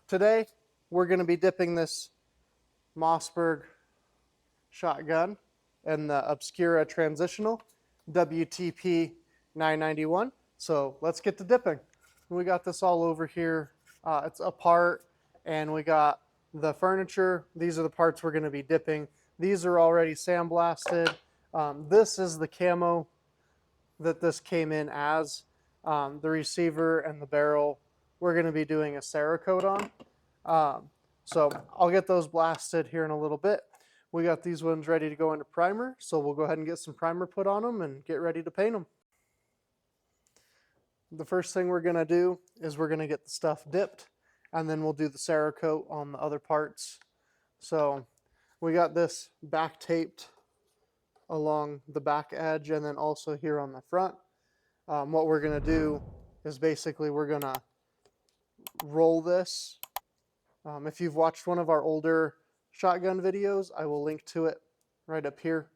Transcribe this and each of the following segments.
Today, we're going to be dipping this Mossberg shotgun in the Obscura Transitional WTP 991. So let's get to dipping. We got this all over here. It's apart, and we got the furniture. These are the parts we're going to be dipping. These are already sandblasted. This is the camo that this came in as. The receiver and the barrel we're going to be doing a Cerakote on. So I'll get those blasted here in a little bit. We got these ones ready to go into primer, so we'll go ahead and get some primer put on them and get ready to paint them. The first thing we're going to do is we're going to get the stuff dipped, and then we'll do the Cerakote on the other parts. So we got this back taped along the back edge and then also here on the front. What we're going to do is basically we're going to roll this. If you've watched one of our older shotgun videos, I will link to it right up here.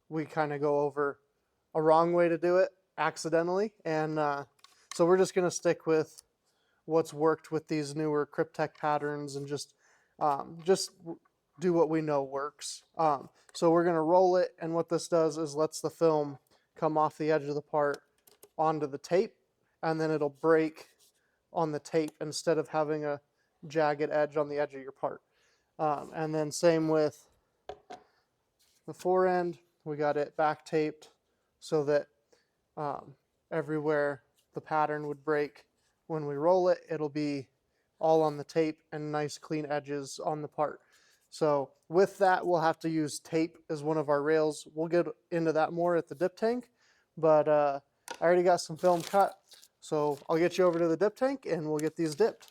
We kind of go over a wrong way to do it accidentally, and so we're just going to stick with what's worked with these newer Cryptek patterns and just do what we know works. So we're going to roll it, and what this does is lets the film come off the edge of the part onto the tape, and then it'll break on the tape instead of having a jagged edge on the edge of your part. And then same with the fore end. We got it back taped so that everywhere the pattern would break when we roll it, it'll be all on the tape and nice clean edges on the part. So with that, we'll have to use tape as one of our rails. We'll get into that more at the dip tank, but I already got some film cut, so I'll get you over to the dip tank and we'll get these dipped.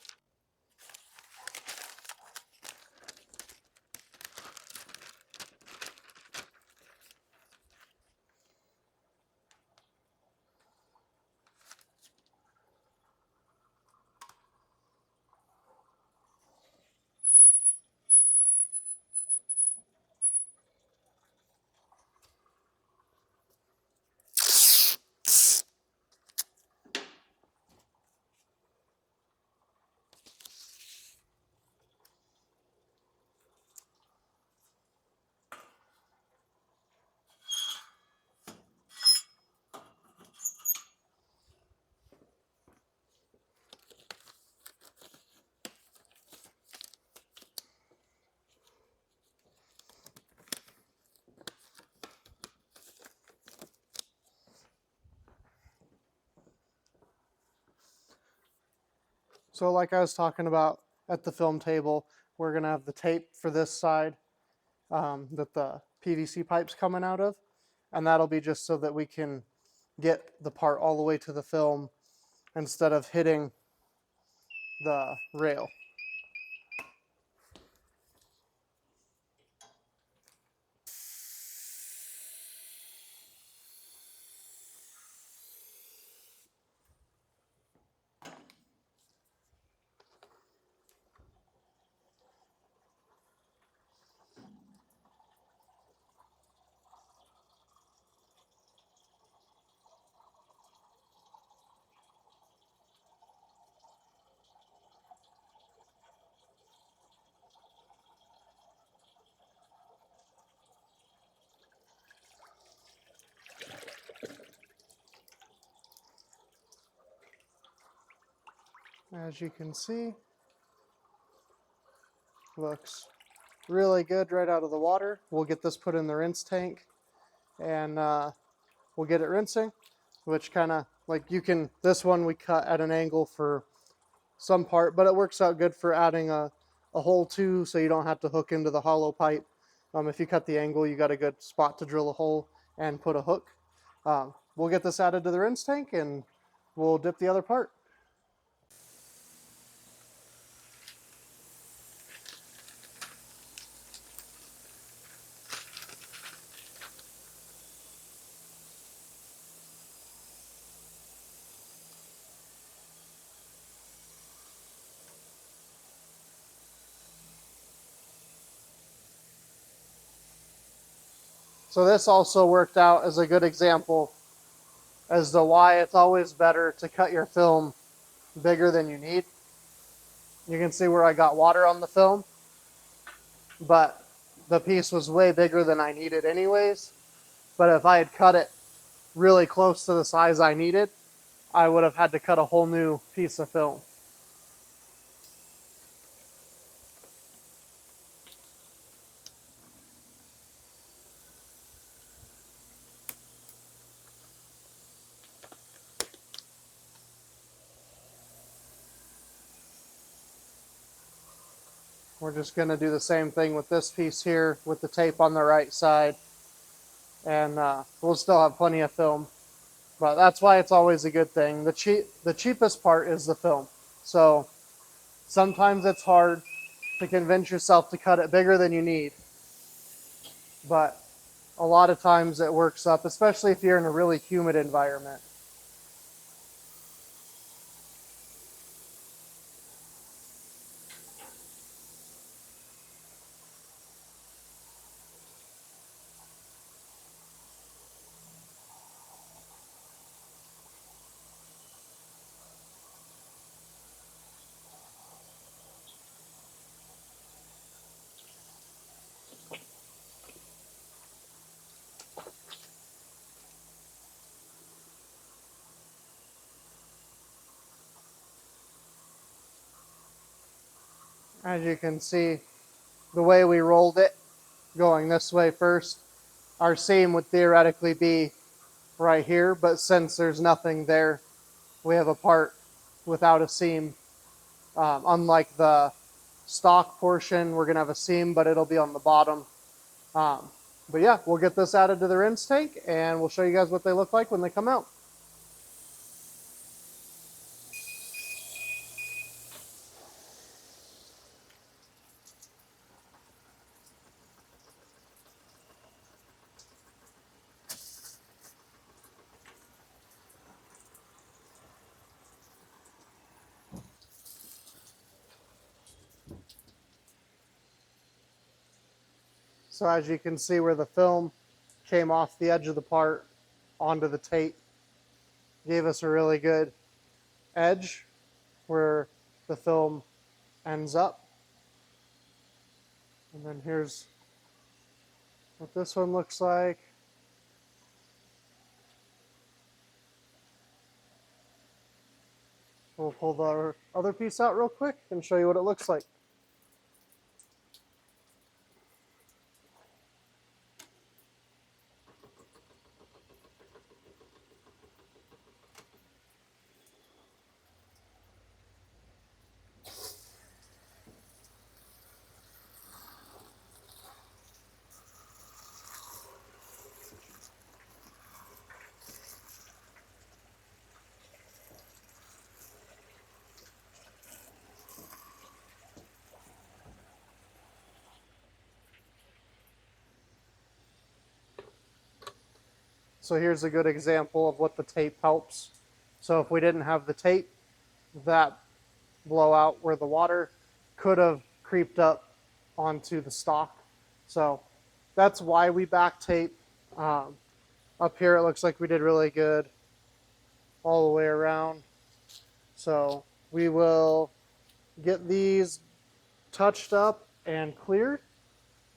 So like I was talking about at the film table, we're going to have the tape for this side that the PVC pipe's coming out of, and that'll be just so that we can get the part all the way to the film instead of hitting the rail. As you can see, looks really good right out of the water. We'll get this put in the rinse tank, and we'll get it rinsing, which kind of like this one we cut at an angle for some part, but it works out good for adding a hole too, so you don't have to hook into the hollow pipe. If you cut the angle, you got a good spot to drill a hole and put a hook. We'll get this added to the rinse tank and we'll dip the other part. So this also worked out as a good example as to why it's always better to cut your film bigger than you need. You can see where I got water on the film, but the piece was way bigger than I needed anyways. But if I had cut it really close to the size I needed, I would have had to cut a whole new piece of film. We're just going to do the same thing with this piece here with the tape on the right side, and we'll still have plenty of film. But that's why it's always a good thing. The cheapest part is the film. So sometimes it's hard to convince yourself to cut it bigger than you need, but a lot of times it works up, especially if you're in a really humid environment. As you can see, the way we rolled it, going this way first, our seam would theoretically be right here, but since there's nothing there, we have a part without a seam. Unlike the stock portion, we're going to have a seam, but it'll be on the bottom. But yeah, we'll get this added to the rinse tank, and we'll show you guys what they look like when they come out. So as you can see where the film came off the edge of the part onto the tape, gave us a really good edge where the film ends up. And then here's what this one looks like. We'll pull the other piece out real quick and show you what it looks like. So here's a good example of what the tape helps. So if we didn't have the tape, that blowout where the water could have creeped up onto the stock. So that's why we back tape. Up here it looks like we did really good all the way around. So we will get these touched up and cleared,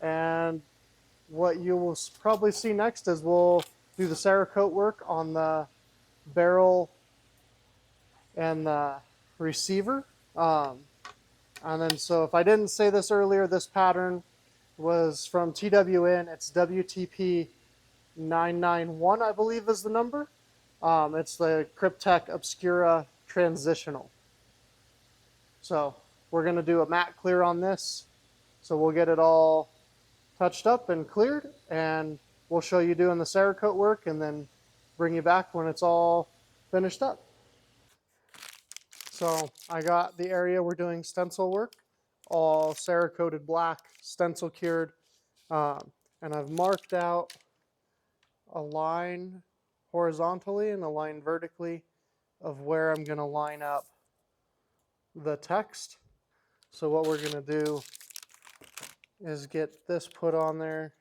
and what you will probably see next is we'll do the Cerakote work on the barrel and the receiver. And then, so if I didn't say this earlier, this pattern was from TWN. It's WTP 991, I believe is the number. It's the Cryptek Obscura Transitional. So we're going to do a matte clear on this. So we'll get it all touched up and cleared, and we'll show you doing the Cerakote work and then bring you back when it's all finished up. So I got the area we're doing stencil work, all Cerakoted black, stencil cured, and I've marked out a line horizontally and a line vertically of where I'm going to line up the text. So what we're going to do is get this put on there.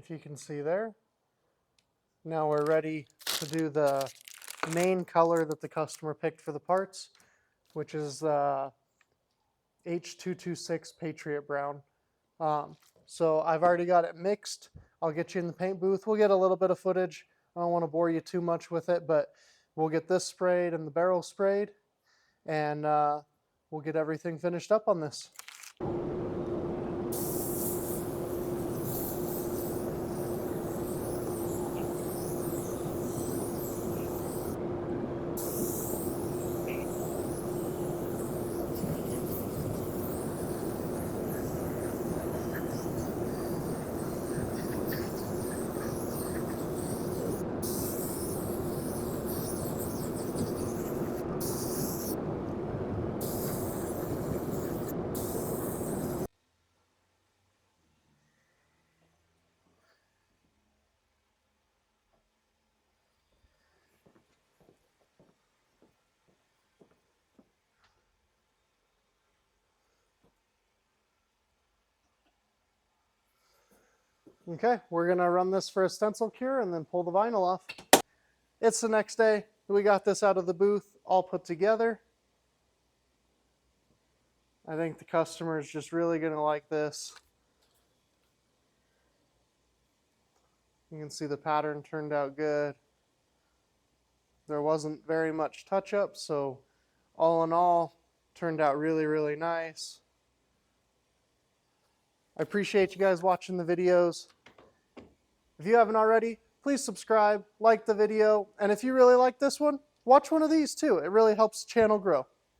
if you can see there. Now we're ready to do the main color that the customer picked for the parts, which is H226 Patriot Brown. So I've already got it mixed. I'll get you in the paint booth. We'll get a little bit of footage. I don't want to bore you too much with it, but we'll get this sprayed and the barrel sprayed, and we'll get everything finished up on this. Okay, we're gonna run this for a stencil cure and then pull the vinyl off. It's the next day. We got this out of the booth, all put together. I think the customer is just really gonna like this. You can see the pattern turned out good. There wasn't very much touch up, so all in all, turned out really, really nice. I appreciate you guys watching the videos. If you haven't already, please subscribe, like the video, and if you really like this one, watch one of these too. It really helps the channel grow.